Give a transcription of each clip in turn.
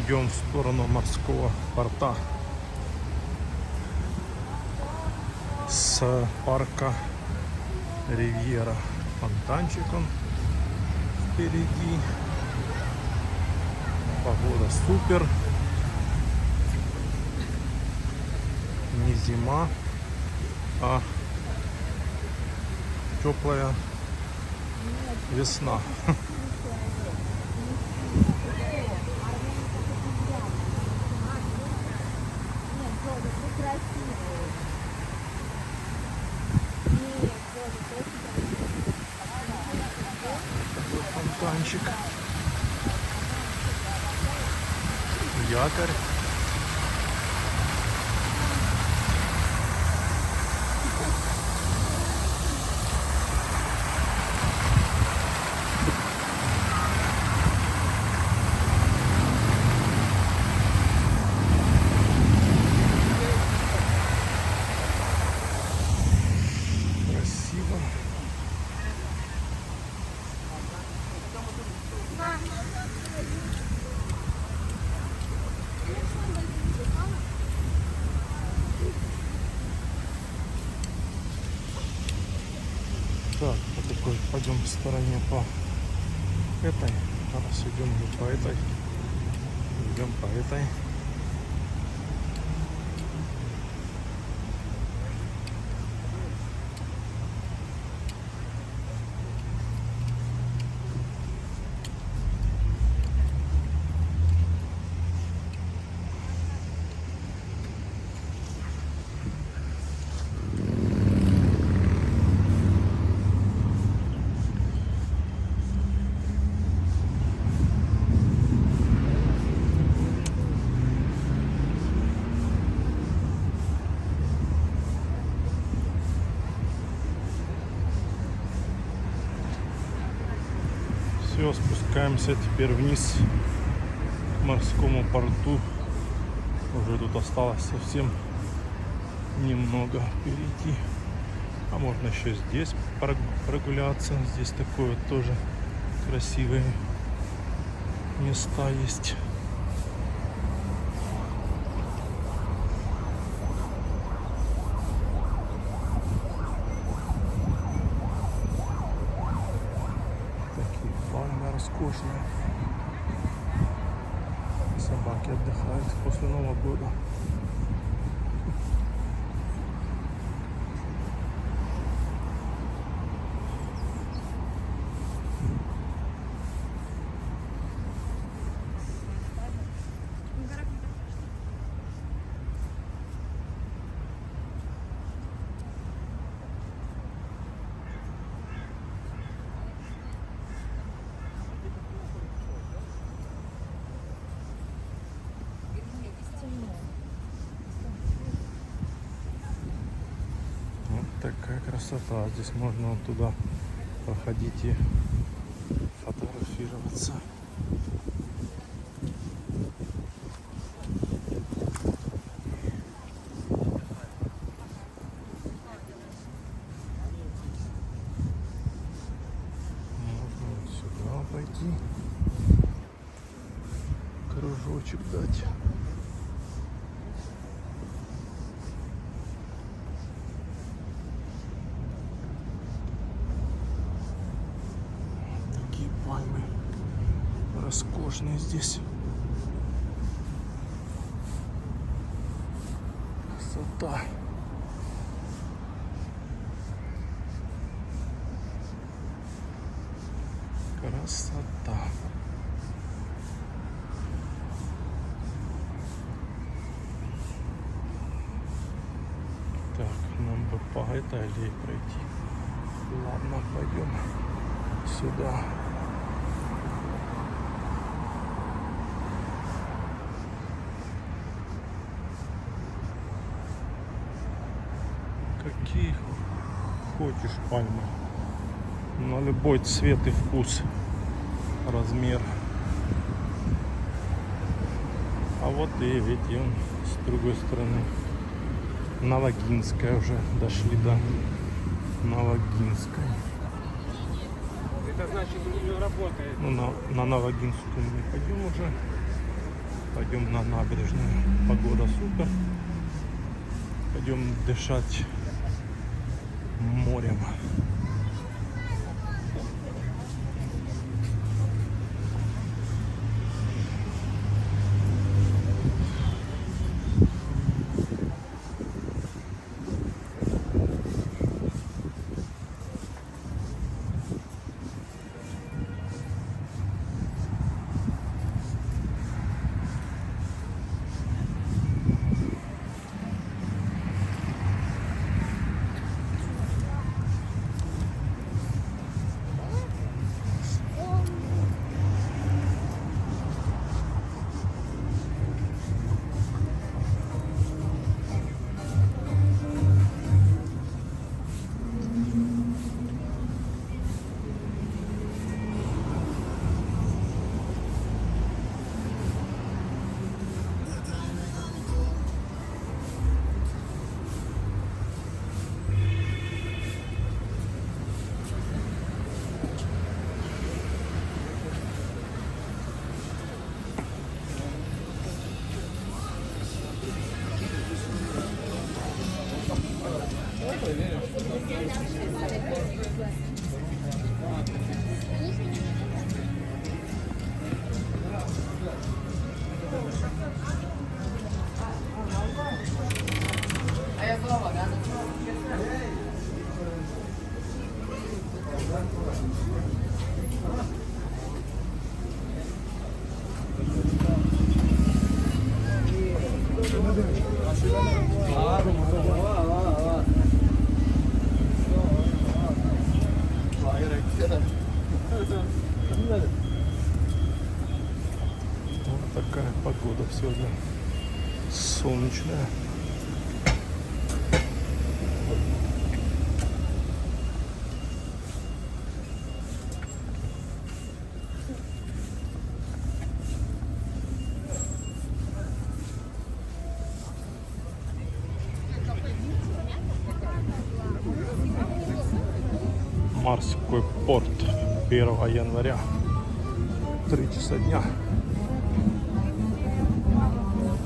идем в сторону морского порта с парка Ривьера. Фонтанчик он впереди. Погода супер. Не зима, а теплая весна. Фонтанчик. Якорь. Красиво. Так, по такой пойдем в стороне по этой. Раз идем не по этой, идем по этой. Все, спускаемся теперь вниз к морскому порту. Уже тут осталось совсем немного впереди. А можно еще здесь прогуляться. Здесь такое вот тоже красивые места есть. Роскошные. Собаки отдыхают после Нового года. Такая красота. Здесь можно вот туда проходить и фотографироваться. Можно вот сюда пойти, кружочек дать. Пальмы роскошные здесь. Красота. Красота. Так, нам бы по этой аллее пройти. Ладно, пойдем сюда. Какие хочешь пальмы, на любой цвет и вкус, размер. А вот и эти с другой стороны. Новогинская уже дошли до Новогинской. Это значит, у нее работает. Ну, на Новогинскую мы не пойдем уже. Пойдем на набережную. Погода супер. Пойдем дышать морем. Вот такая погода сегодня. Солнечная. Морской порт, 1 января, 3 часа дня.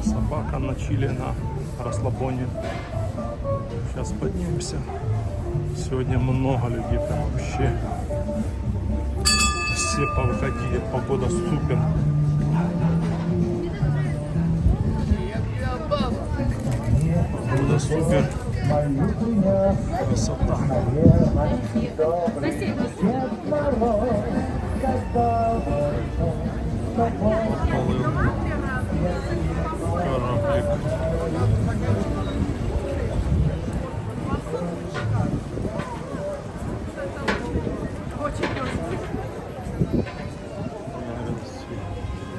Собака на чили, на расслабоне. Сейчас поднимемся. Сегодня много людей, прям вообще. Все повыходили, погода супер. Погода супер. Красота. Кораблик.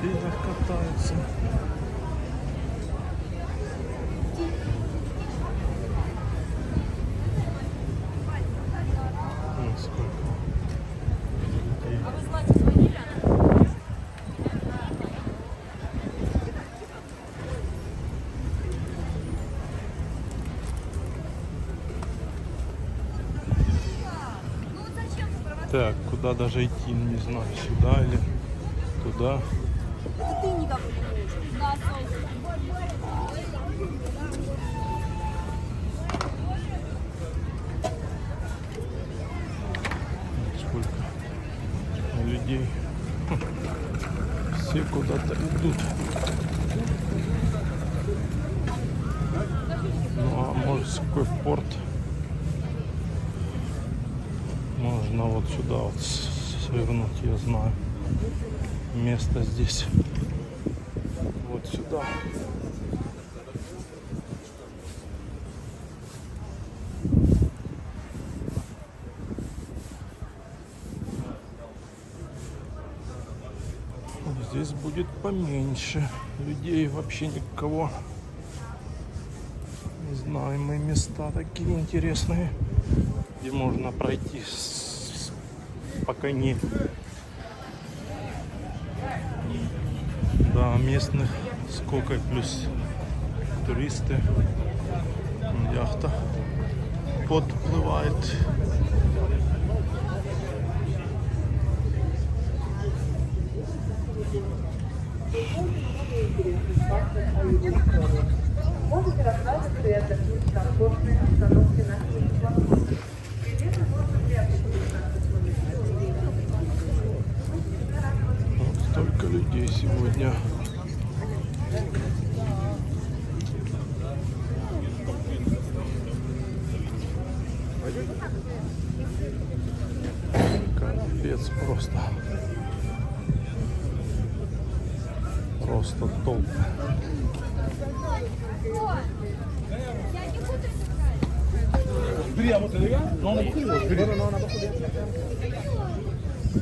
Велосипедах катаются. Так, куда даже идти, не знаю, сюда или туда. Ты никого не можешь. Да, Сколько людей. Все куда-то идут. Ну а морской порт можно вот сюда вот свернуть, я знаю. Место здесь. Вот сюда. Здесь будет поменьше людей, вообще никого. Знаемые места такие интересные, где можно пройти по коне. Да, местных сколько, плюс туристы. Яхта подплывает. людей сегодня. Капец просто. Просто толпы.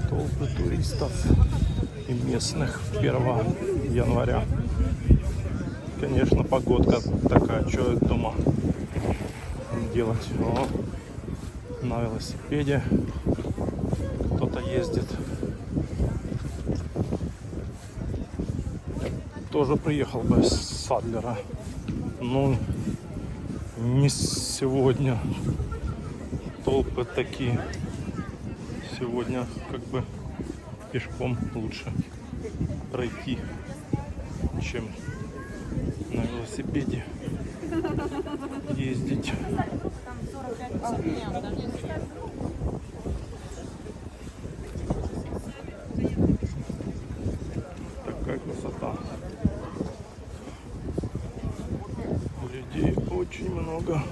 Толпы туристов и местных 1 января. Конечно, погодка такая, что дома делать. О, на велосипеде кто-то ездит. Я тоже приехал бы с Адлера, но не сегодня. Толпы такие. Сегодня как бы пешком лучше пройти, чем на велосипеде ездить. Такая красота. Людей очень много.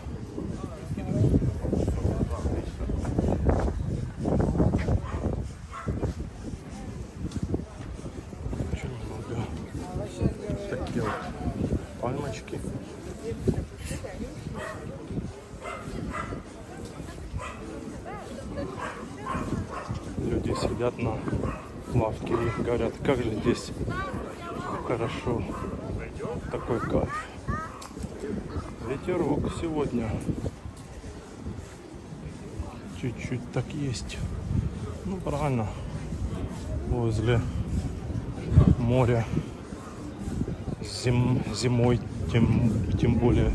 Очень много. Такие вот пальмочки. Люди сидят на лавке и говорят, как же здесь хорошо, такой кайф. Ветерок сегодня чуть-чуть так есть. Ну правильно, возле моря зимой тем более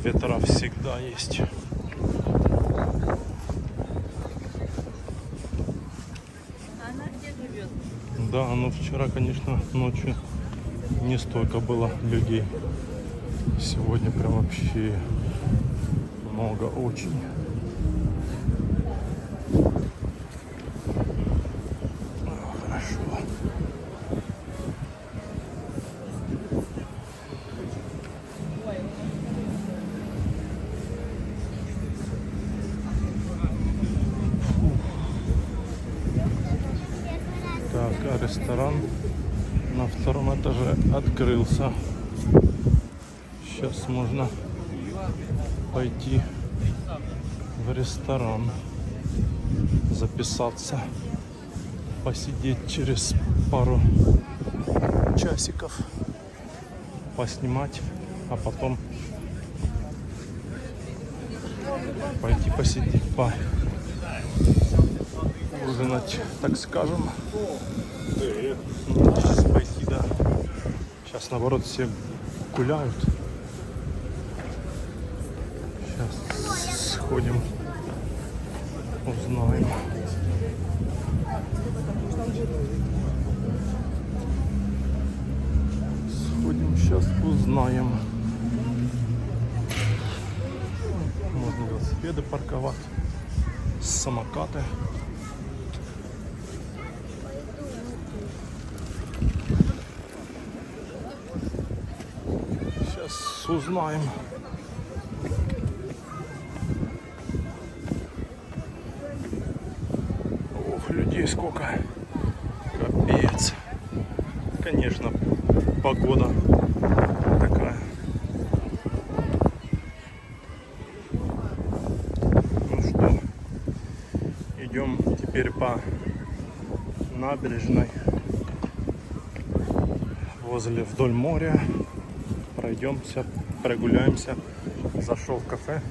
ветра всегда есть. Она где живет? Да, но вчера, конечно, ночью не столько было людей. Сегодня прям вообще много очень. Хорошо. Так, а ресторан на 2-м этаже открылся. Сейчас можно пойти в ресторан, записаться, посидеть через пару часиков, поснимать, а потом пойти посидеть, ужинать, так скажем. Сейчас пойти, да. Сейчас наоборот все гуляют. Сейчас сходим, узнаем. Сходим, сейчас узнаем. Можно велосипеды парковать, самокаты. Сейчас узнаем. Ох, людей сколько. Капец. Конечно, погода такая. Ну что, идем теперь по набережной вдоль моря. Пройдемся, прогуляемся. Зашел в кафе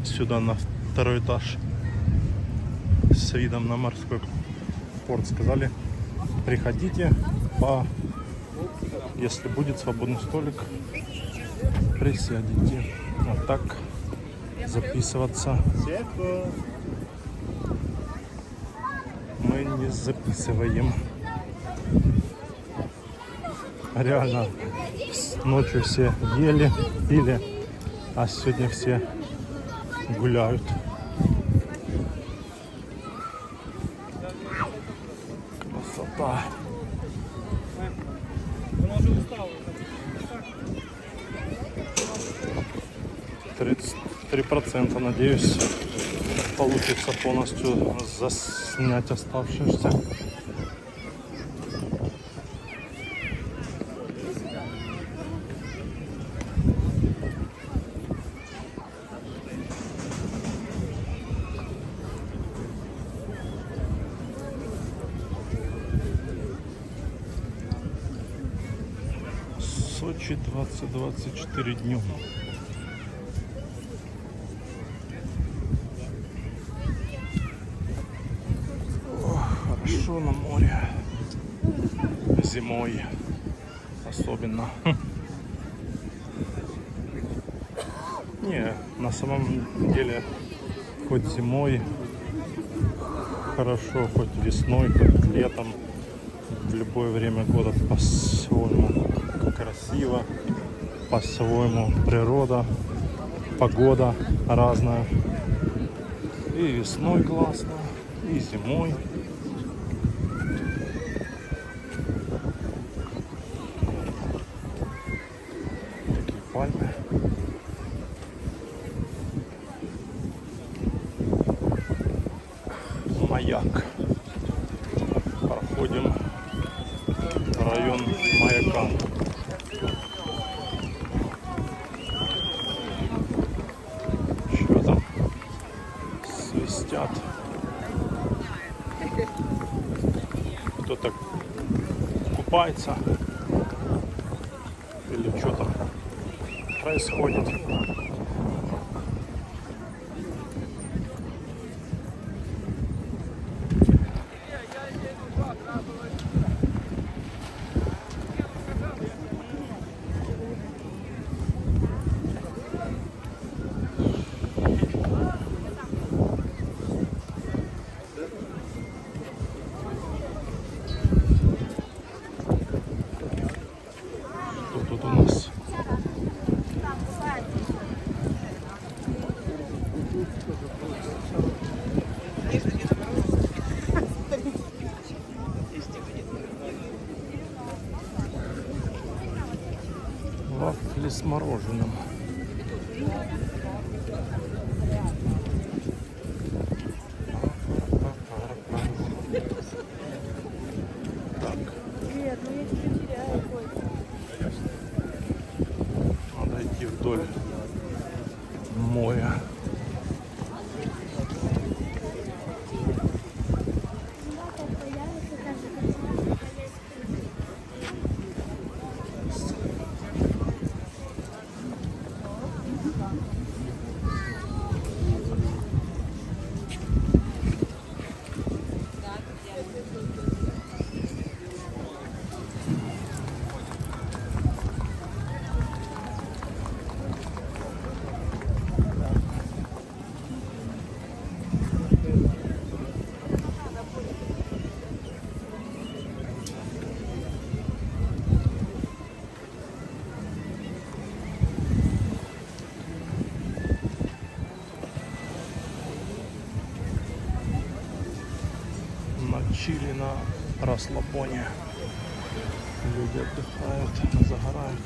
сюда на 2-й этаж с видом на морской порт. Сказали, приходите, если будет свободный столик, присядете. А так записываться мы не записываем. Реально, ночью все ели, пили, а сегодня все гуляют. 3%, надеюсь, получится полностью заснять оставшиеся. Сочи 2024 днем. Хорошо на море. Зимой особенно. Не, на самом деле, хоть зимой хорошо, хоть весной, хоть летом, в любое время года по-своему красиво, по-своему природа, погода разная. И весной классно, и зимой. Такие пальмы. Маяк. Проходим район Маяка. Что там? Свистят. Кто-то купается. Или что там происходит. Что тут у нас? Вафли с мороженым. Так, Нет, ну я тебя теряю, Коль. надо идти вдоль моря. На чили, на расслабоне. Люди отдыхают, загорают.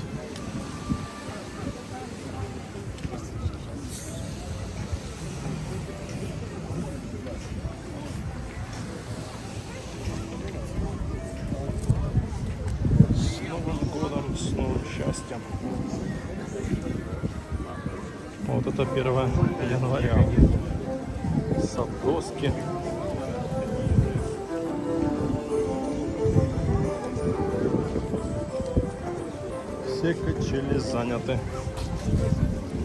С Новым годом, с новым счастьем. Вот это 1 января. Садоски. Все качели заняты.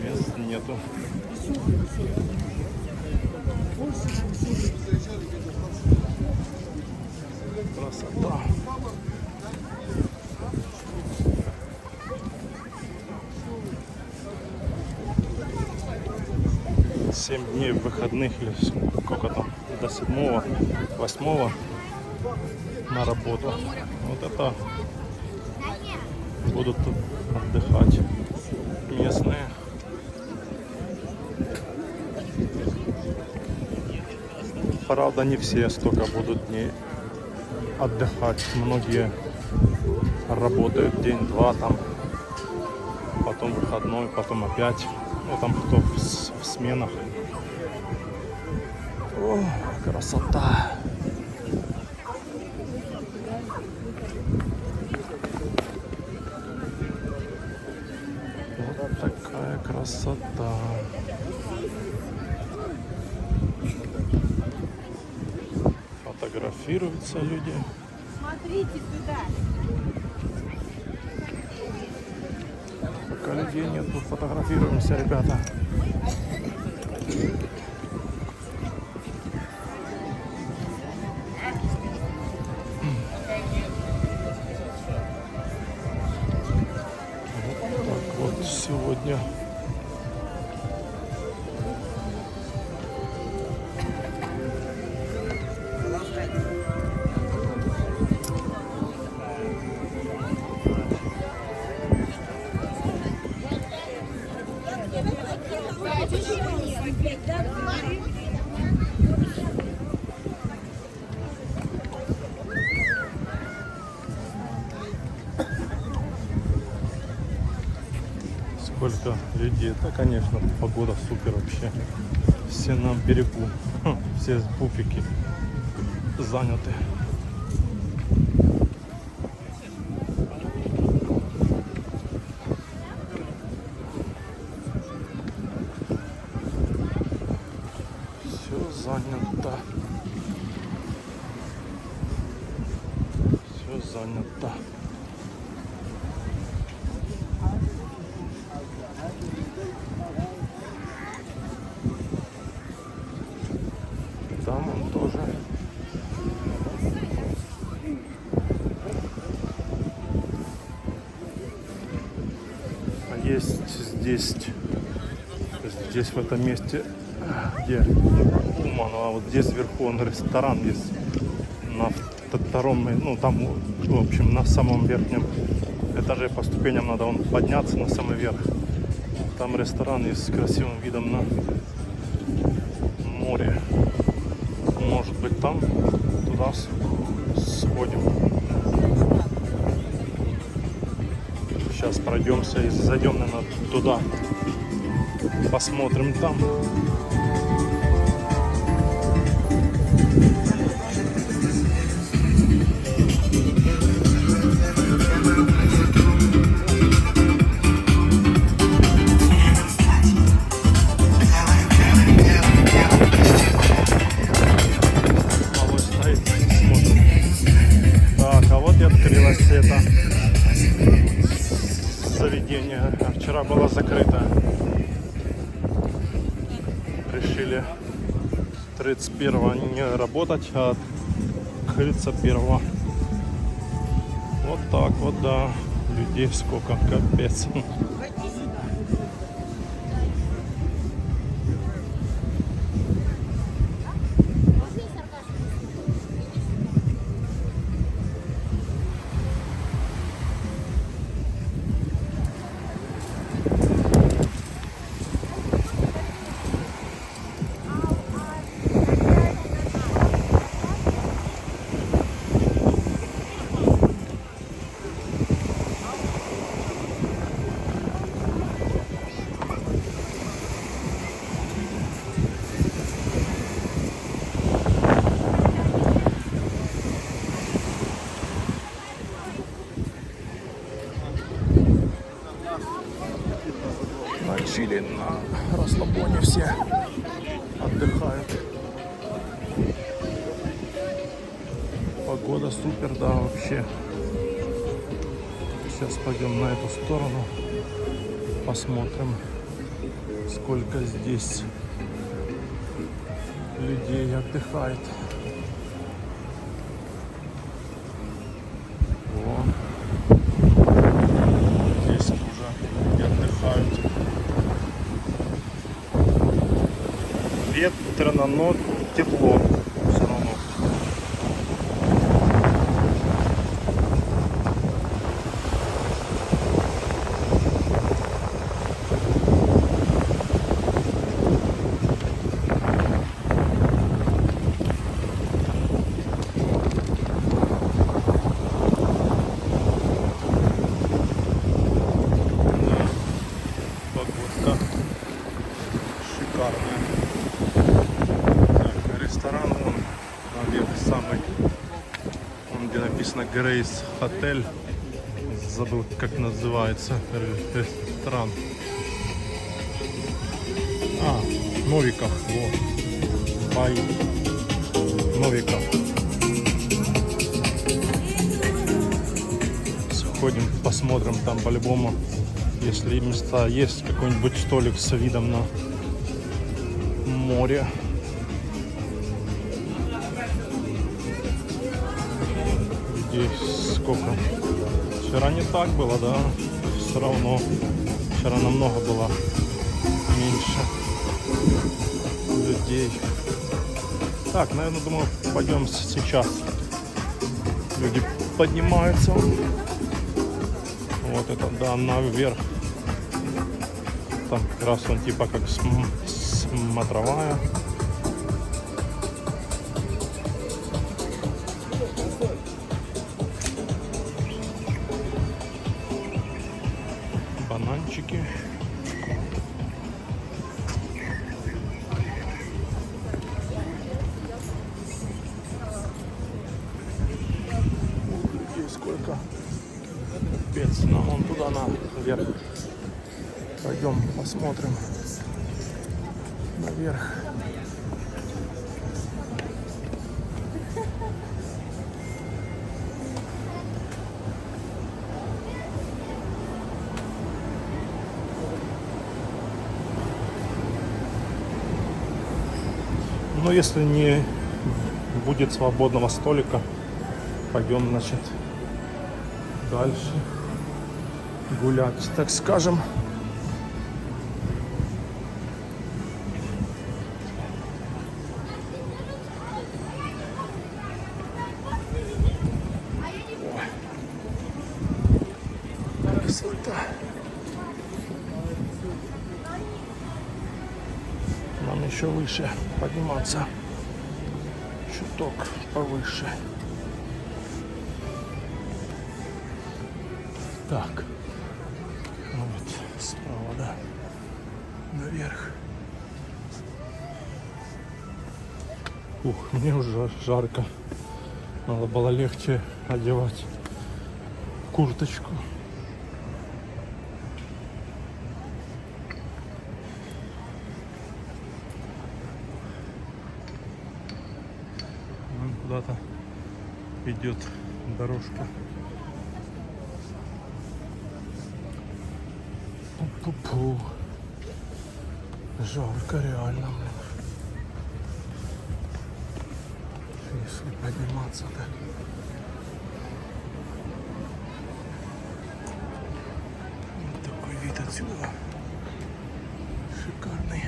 Мест нету. Красота. Семь дней выходных или сколько там, до 7-го, 8-го на работу. Вот это будут тут отдыхать местные. Правда, не все столько будут дней отдыхать. Многие работают день-два там, потом выходной, потом опять. Ну там кто в сменах. О, красота. Вот такая красота. Фотографируются люди. Смотрите туда. Пока людей нет, тут фотографируемся, ребята. Вот так вот сегодня. Сколько людей. Да, конечно, погода супер вообще. Все на берегу. Все пуфики заняты. Все занято. Все занято. Там он тоже. А есть здесь в этом месте, где Уман, а вот здесь вверху он ресторан есть на втором, ну там, в общем, на самом верхнем этаже по ступеням надо он подняться на самый верх. Там ресторан есть с красивым видом на море. Может быть, там туда сходим. Сейчас пройдемся и зайдем, наверное, туда. Посмотрим там. Открылось это заведение, а вчера было закрыто. Решили 31-го не работать, а открыться 1-го. Вот так вот, да. Людей сколько, капец. На чили, на расслабоне все отдыхают. Погода супер, да, вообще. Сейчас пойдем на эту сторону, посмотрим, сколько здесь людей отдыхает. О, здесь уже люди отдыхают. Ветрено, но тепло все равно. Погодка самый, где написано Грейс Хотель. Забыл, как называется ресторан. Новиков. Вот. Бай Новиков. Сходим, посмотрим там по-любому. Если места есть, какой-нибудь столик с видом на море. Людей сколько? Вчера не так было, да? Все равно. Вчера намного было меньше людей. Так, наверное, думаю, пойдем сейчас. Люди поднимаются. Вот это, да, наверх. Там как раз он типа как смотровая. Бананчики. Людей сколько? Капец, нам вон туда наверх. Пойдем посмотрим наверх. Но если не будет свободного столика, пойдем, значит, дальше гулять, так скажем. Красота. Нам еще выше подниматься, чуток повыше. Так, вот справа, да, наверх. Ух, мне уже жарко. Надо было легче одевать курточку. Вон куда-то идет дорожка. Пу-пу-пу. Жарко реально, блин. Если подниматься так. Вот такой вид отсюда. Шикарный.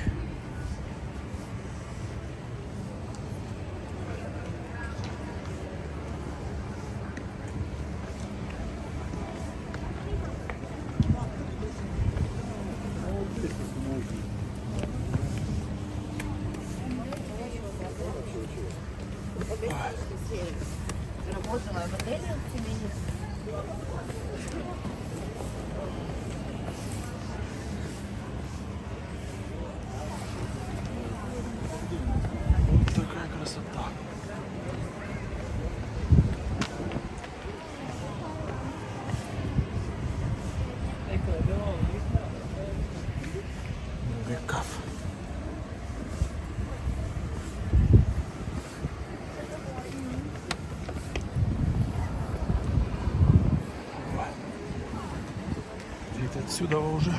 Работала в отеле в Тюмени. Вот такая красота. Новиков. Вид отсюда уже.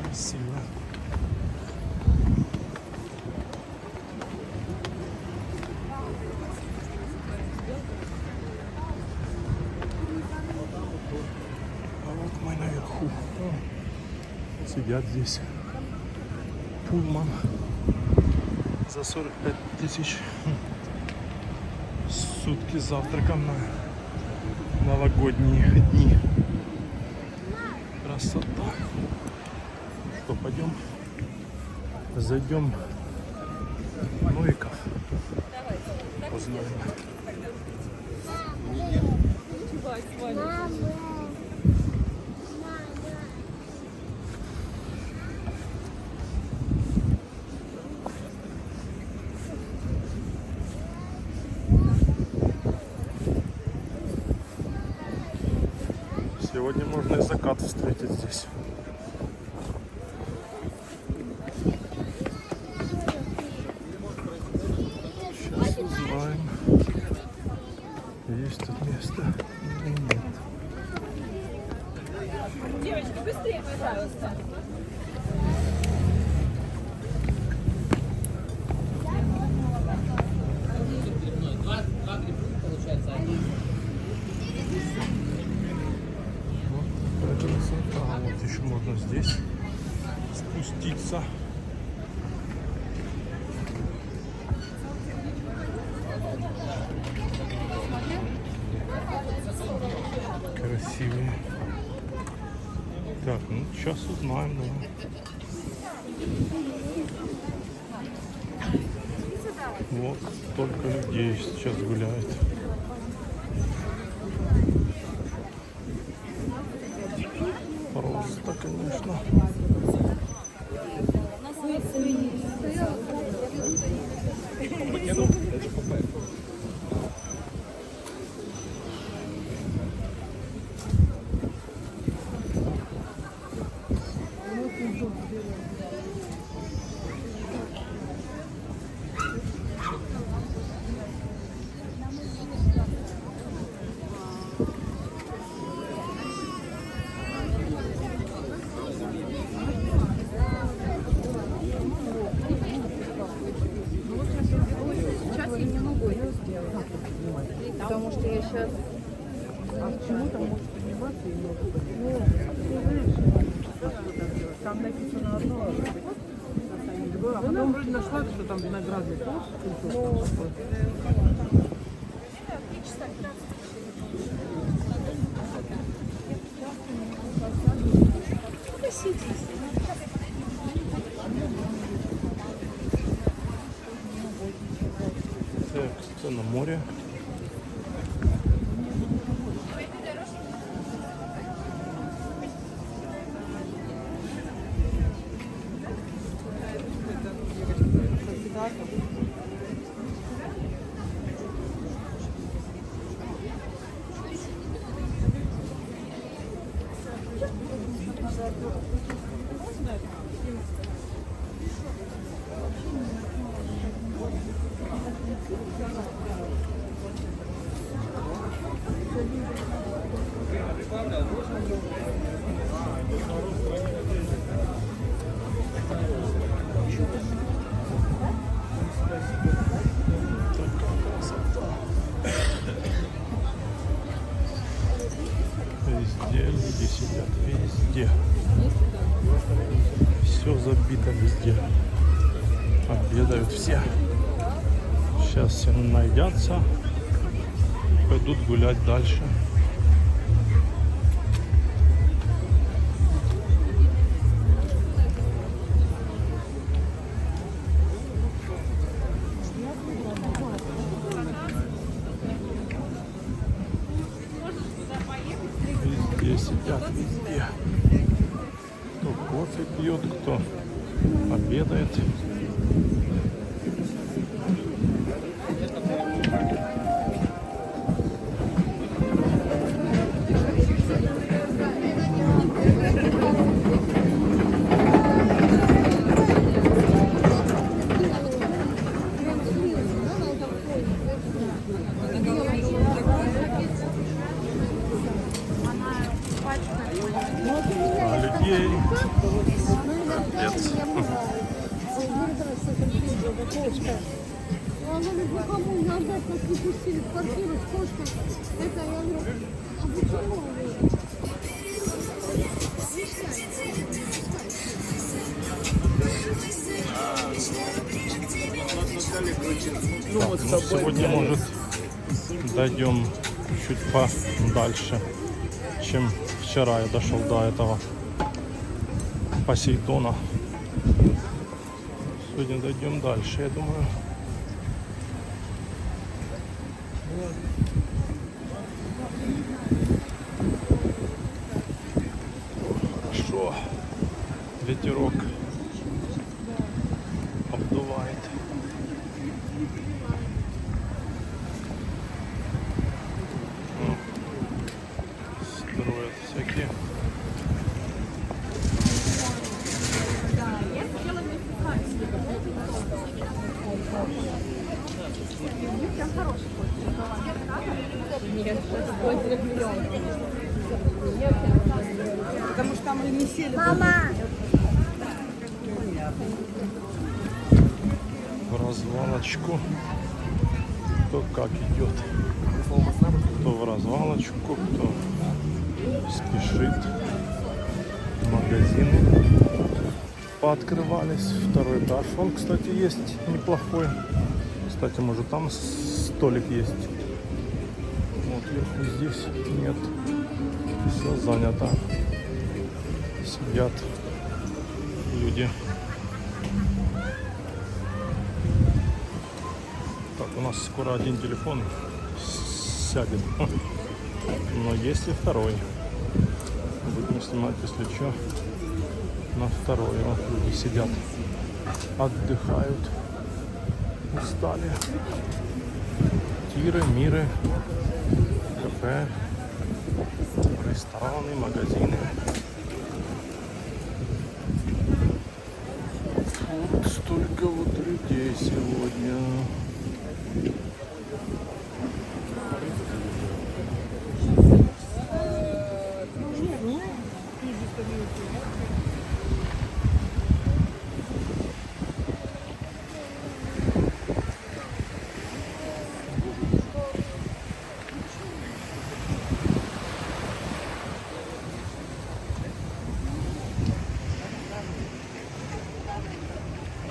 Красиво. А вот мы наверху. Сидят здесь. Пулман за 45 тысяч. Сутки с завтраком на новогодние дни. Красота. Что, пойдем, зайдем Нуиков. Узнаем. Сегодня можно и закат встретить здесь. Сейчас узнаем, есть тут место или нет. Девочки, быстрее, пожалуйста. Два грибных получается, один. Вот красота. А вот еще можно здесь спуститься. Красивее. Так, ну сейчас узнаем, да. Вот столько людей сейчас гуляет. Просто, конечно. Сейчас я не могу ее сделать. Потому что я сейчас... А почему там может подниматься и может подниматься? Там написано одно, а другое. А потом вроде нашла, что там виноградный куст. Так, это на море. Везде люди сидят, везде. Все забито везде. Обедают все. Сейчас все найдятся, пойдут гулять дальше. Везде сидят, везде. Кто кофе пьет, кто обедает. А людей капец. Она говорит, ну кому надо, как вы пустили в квартиру с кошкой? Это я говорю, а почему вы? Так, ну, сегодня, может, дойдем чуть подальше, чем вчера я дошел до этого Посейдона. Сегодня дойдем дальше, я думаю. Хорошо. Ветерок обдувает. Строят всякие. Потому что там не сели. В развалочку. Кто как идет. Кто в развалочку, кто спешит. Магазины пооткрывались. Второй этаж. Он, кстати, есть неплохой. Кстати, может там столик есть. Вот вверху здесь нет. Все занято. Сидят люди. Так, у нас скоро один телефон сядет. Но есть и второй. Будем снимать, если что, на второй. Вот люди сидят, отдыхают, устали. Тиры, миры, кафе, рестораны, магазины. Вот столько вот людей сегодня.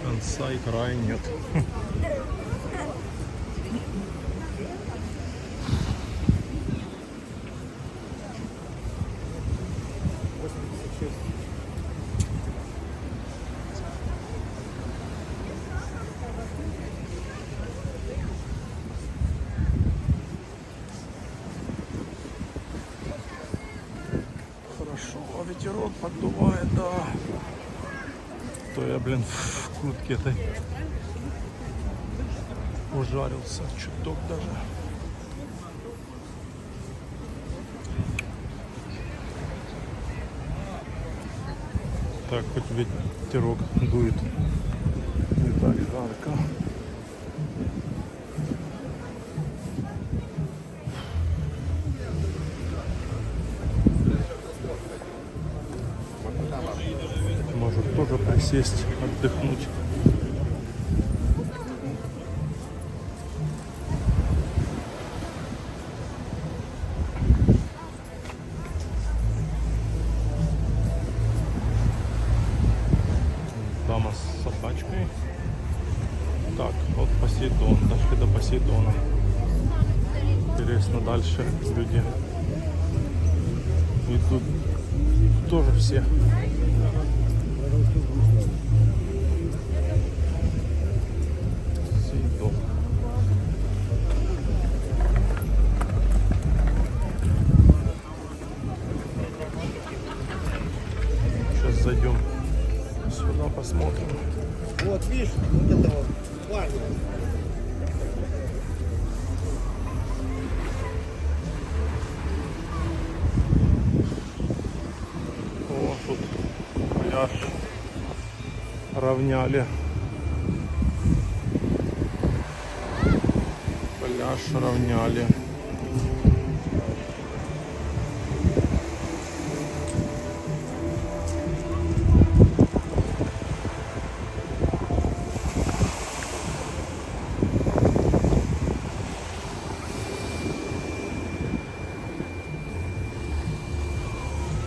Конца и края нет. Хорошо, а ветерок поддувает, да. То я, блин, в куртке этой ужарился чуток даже. Так, хоть ветерок дует, не так жарко. Может тоже присесть, отдохнуть. Дама с собачкой. Так, вот Посейдон. Дошли до Посейдона. Интересно, дальше люди идут тоже все. Посейдон. Сейчас зайдем сюда, посмотрим. Вот, видишь, вот этого парня. О, тут пляж равняли. Пляж равняли.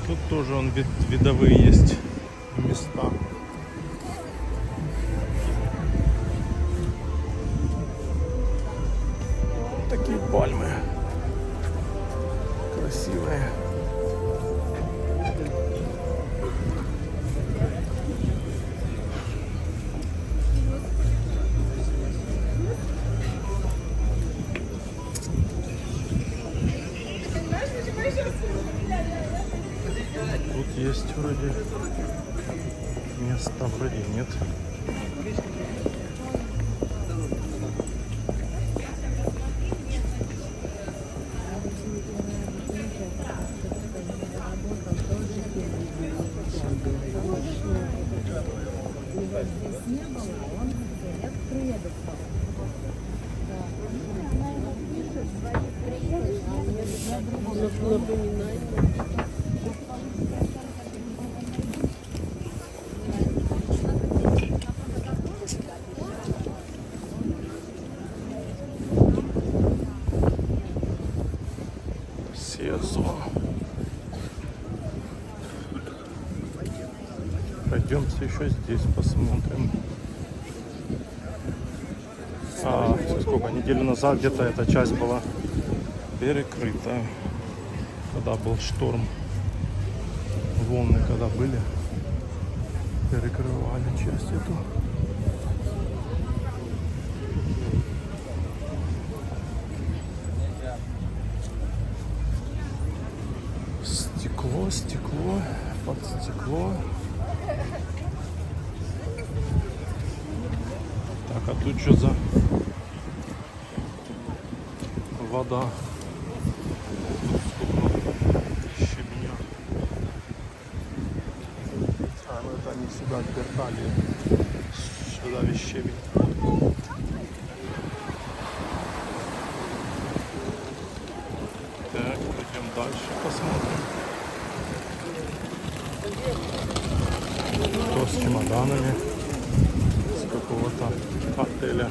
Тут тоже он видовые есть места. Вот такие пальмы красивые. вроде места вроде нет. СИЗО. Пойдемте еще здесь посмотрим. Сколько? Неделю назад где-то эта часть была перекрыта, когда был шторм. Волны когда были, перекрывали часть эту. Стекло, под стекло. Так, а тут что за вода? Тут сколько щебня. Ну это они сюда отвертали. Сюда весь щебень. Так, пойдем дальше посмотрим. Кто с чемоданами с какого-то отеля.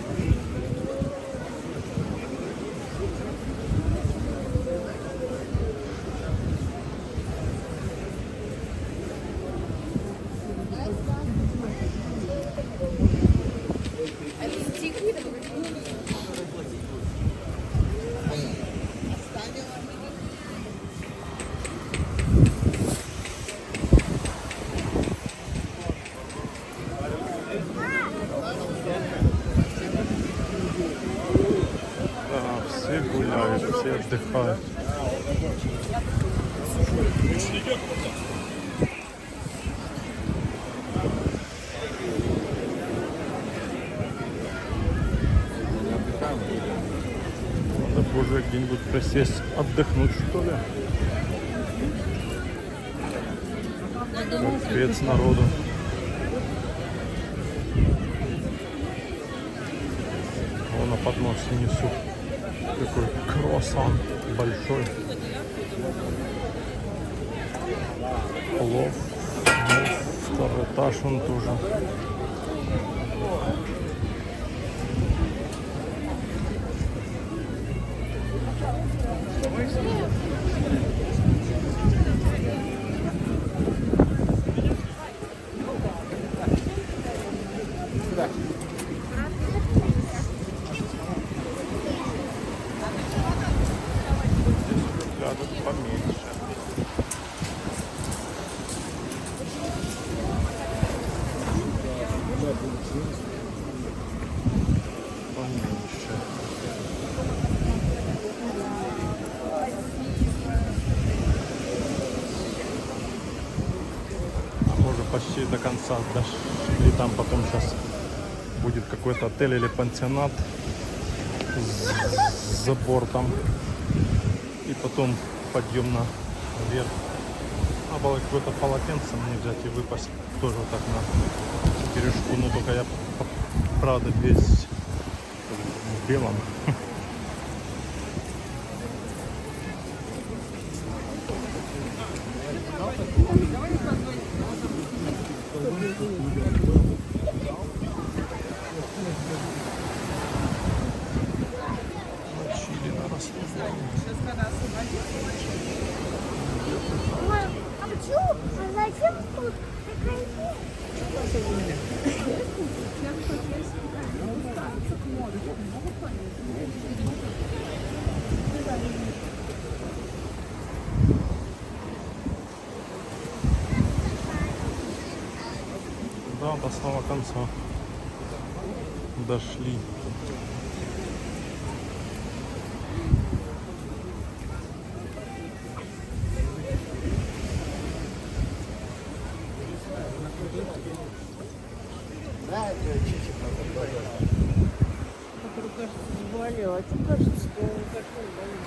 Все гуляют, все отдыхают. Надо боже где-нибудь присесть, отдохнуть что ли. Капец народу. Вон на подносе несут. Такой круассан большой. Плов. Второй этаж он тоже. Тут поменьше. Поменьше. Мы уже почти до конца дошли. Там потом сейчас будет какой-то отель или пансионат с забортом. И потом подъем наверх. А было какое-то полотенце мне взять и выпасть тоже вот так на бережку. Но только я, правда, весь в белом. Чили на расслабоне. А почему? А зачем тут такая? Да, до самого конца дошли. Который, кажется, заболел. А что кажется, что он такой болит?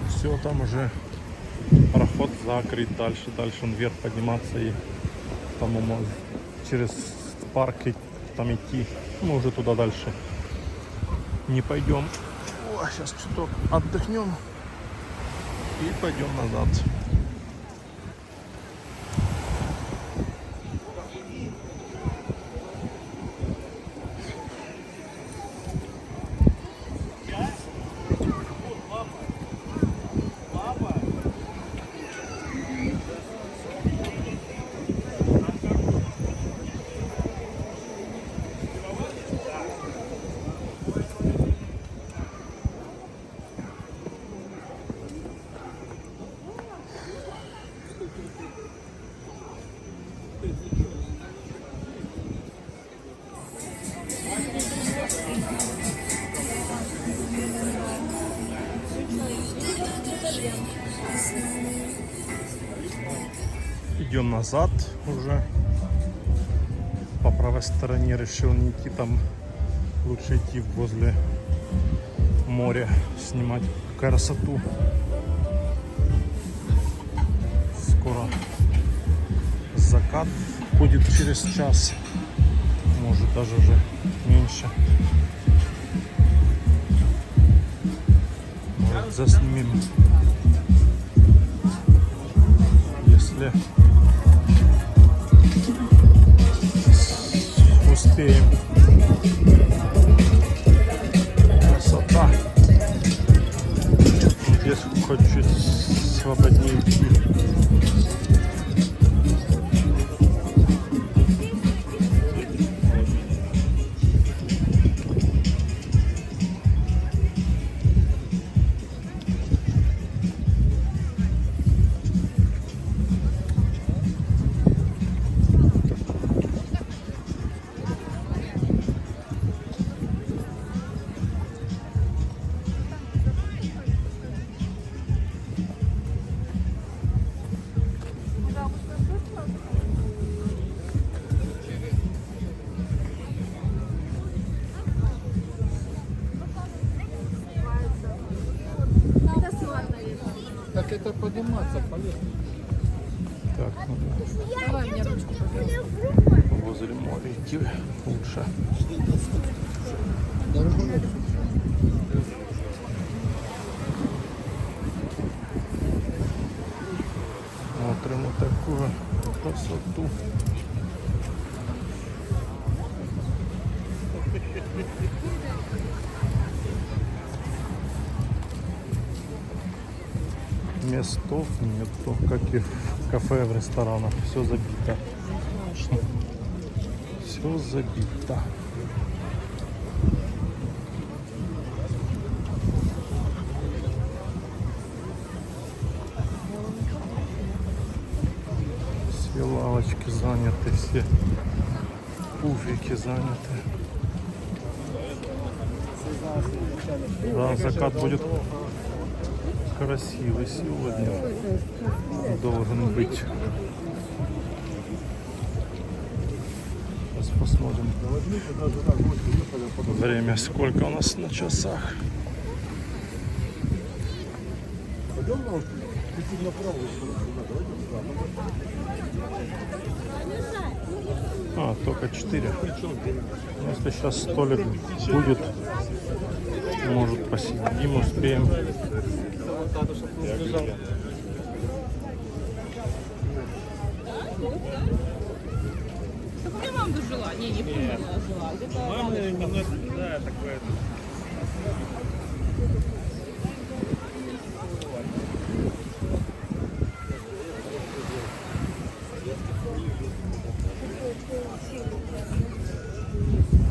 Все, там уже проход закрыт. Дальше он вверх подниматься и там можно через парк там идти. Мы уже туда дальше не пойдем. О, сейчас чуток отдохнем и пойдем назад. Идем назад уже. По правой стороне решил не идти, там лучше идти возле моря, снимать красоту. Скоро закат будет через час, может даже уже меньше. Может, заснимем, если успеем. Красота. Здесь хоть чуть свободнее идти. Так это подниматься полезно. Так, Давай мне ручку, пожалуйста. возле моря идти лучше. Смотрим вот такую красоту. Местов нету, как и в кафе, в ресторанах. Все забито. Все забито. Все лавочки заняты, все пуфики заняты. Да, закат будет красивый сегодня. Должен быть. Сейчас посмотрим. Время сколько у нас на часах. А, только 4. Если сейчас столик будет, может посидим, успеем. Я вам дожила. Не помню, я жила. Где-то Да, такое.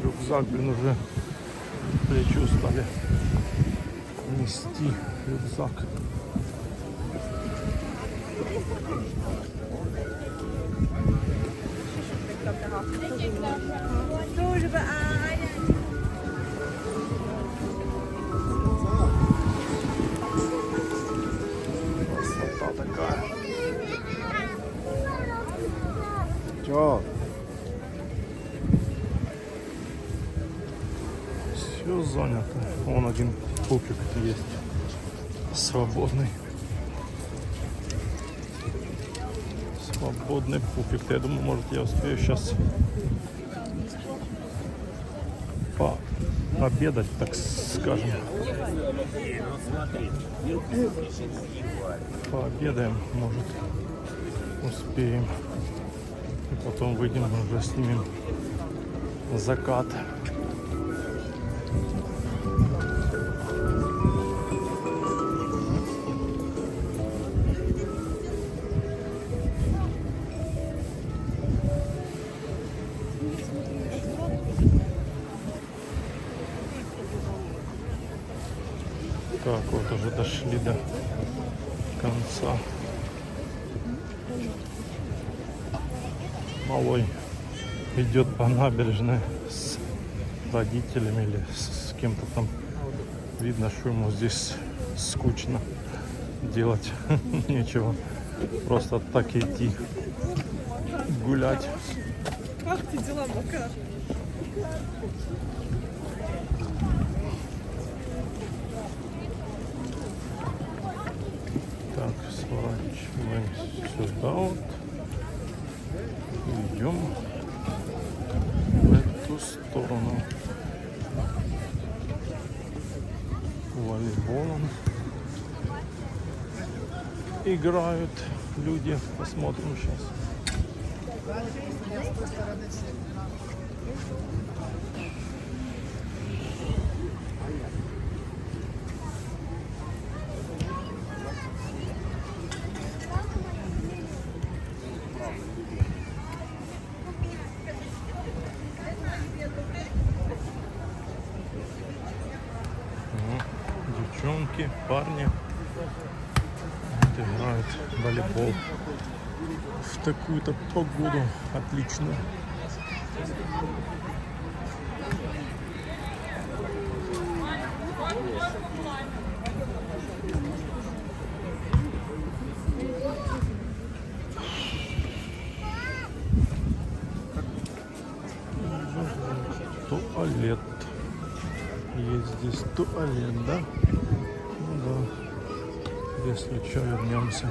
Рюкзак, блин, уже плечу стали нести рюкзак. Красота такая. Чё? Все занято. Вон один пупик есть. Свободный. Свободный пупик. Я думаю, может, я успею сейчас пообедать, так скажем. Пообедаем, может, успеем. И потом выйдем, уже снимем закат. Так, вот уже дошли до конца. Малой идет по набережной с родителями или с кем-то там. Видно, что ему здесь скучно делать нечего. Просто так идти гулять. Как ты дела, Макар? Так, сворачиваем сюда вот. Идем в эту сторону. Волейболом играют люди. Посмотрим сейчас. Девчонки, парни играют в волейбол в такую-то погоду отличную. Туалет. Есть здесь туалет, да? Ну да. Если что, вернемся.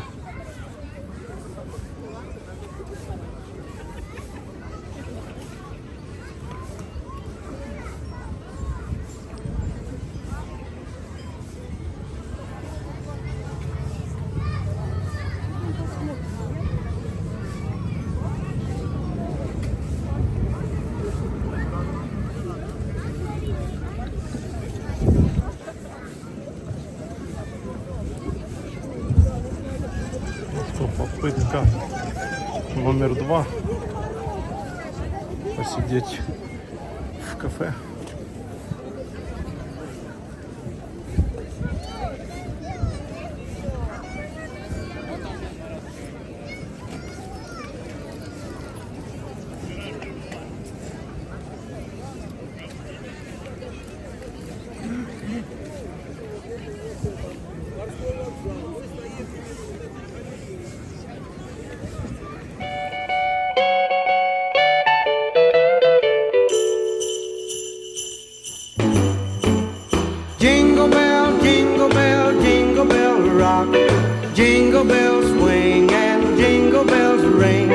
Попытка номер 2 посидеть в кафе. Jingle bell, jingle bell, jingle bell rock. Jingle bells swing and jingle bells ring.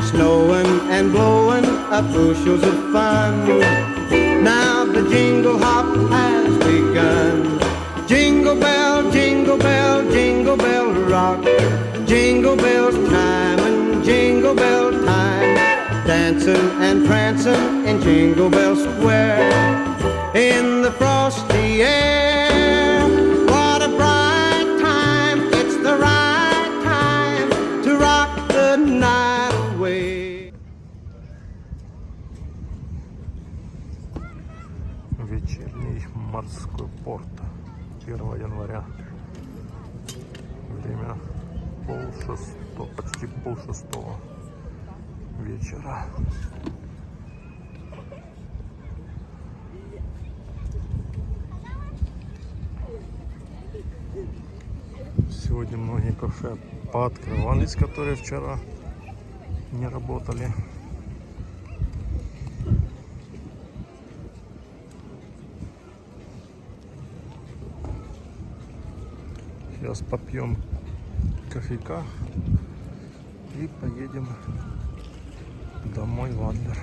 Snowing and blowing up bushels of fun. Now the jingle hop has begun. Jingle bell, jingle bell, jingle bell rock. Jingle bells chime and jingle bell time. Dancing and prancing in Jingle Bell Square. In the frosty air, what a bright time. It's the right time to rock the night away. Вечерний морской порт. 1 января. Время почти полшестого вечера. Сегодня многие кафе пооткрывались, которые вчера не работали. Сейчас попьем кофейка и поедем домой в Адлер.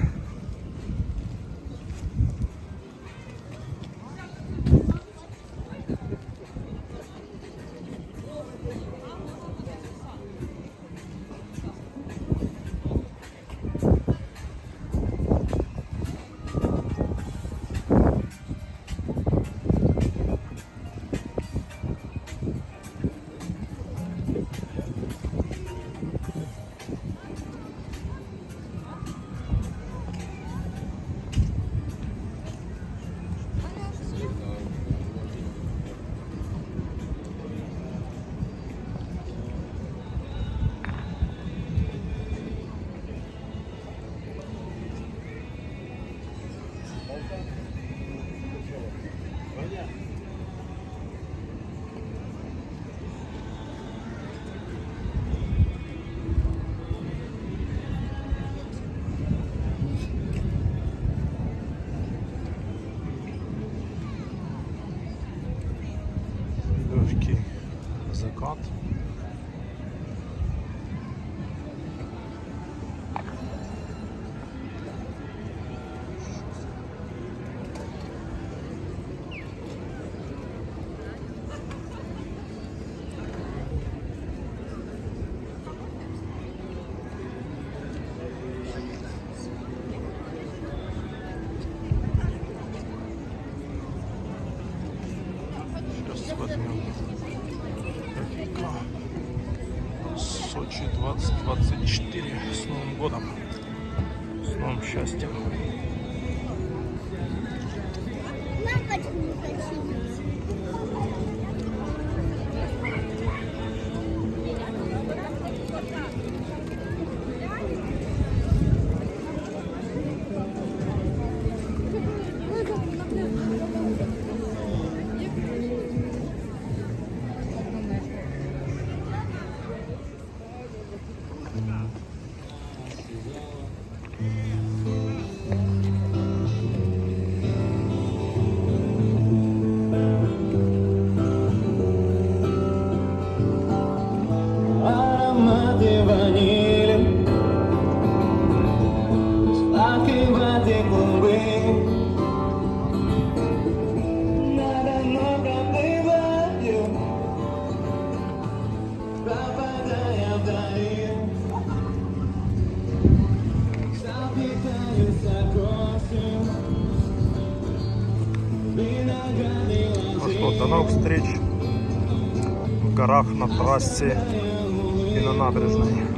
Легкий закат. Сейчас возьмем кофейка. Сочи 2024. С Новым годом. С новым счастьем. Лампочку не хочу. Ароматы ванили, сладкой воды клубы. Надо мной проплываю, пропадая вдали. Заплетаюсь сокровищем, виноградный Ну что, до новых встреч в горах, на трассе и на набережной.